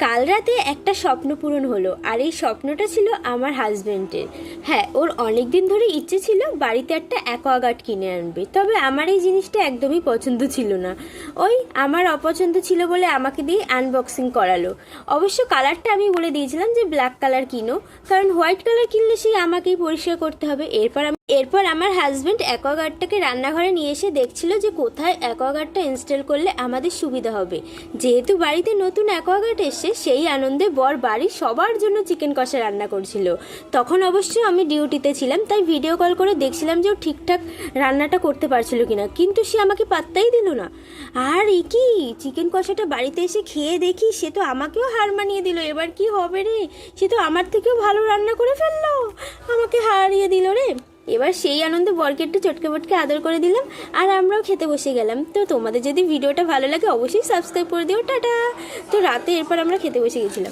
কাল রাতে একটা স্বপ্ন পূরণ হলো, আর এই স্বপ্নটা ছিল আমার হাজব্যান্ডের। হ্যাঁ, ওর অনেক দিন ধরে ইচ্ছে ছিল বাড়িতে একটা অ্যাকোয়াগার্ড কিনে আনবে, তবে আমার এই জিনিসটা একদমই পছন্দ ছিল না। ওই আমার অপছন্দ ছিল বলে আমাকে দিয়ে আনবক্সিং করালো। অবশ্য কালারটা আমি বলে দিয়েছিলাম যে ব্ল্যাক কালার কিনো, কারণ হোয়াইট কালার কিনলে সেই আমাকেই পরিষ্কার করতে হবে। এরপর আমার হাজব্যান্ড অ্যাকোয়াগার্ডটাকে রান্নাঘরে নিয়ে এসে দেখছিল যে কোথায় অ্যাকোয়াগার্ডটা ইনস্টল করলে আমাদের সুবিধা হবে। যেহেতু বাড়িতে নতুন অ্যাকোয়াগার্ড এসছে, সেই আনন্দে বর বাড়ির সবার জন্য চিকেন কষা রান্না করছিল। তখন অবশ্যই আমি ডিউটিতে ছিলাম, তাই ভিডিও কল করে দেখছিলাম যে ও ঠিকঠাক রান্নাটা করতে পারছিল কিনা, কিন্তু সে আমাকে পাত্তাই দিল না। আর কি চিকেন কষাটা বাড়িতে এসে খেয়ে দেখি, সে তো আমাকেও হার মানিয়ে দিল। এবার কি হবে রে, সে তো আমার থেকেও ভালো রান্না করে ফেললো, আমাকে হারিয়ে দিল রে। এবার সেই আনন্দে বরকে একটু চটকে পটকে আদর করে দিলাম, আর আমরাও খেতে বসে গেলাম। তো তোমাদের যদি ভিডিওটা ভালো লাগে অবশ্যই সাবস্ক্রাইব করে দিও। টাটা। তো রাতে এরপর আমরা খেতে বসে গেছিলাম।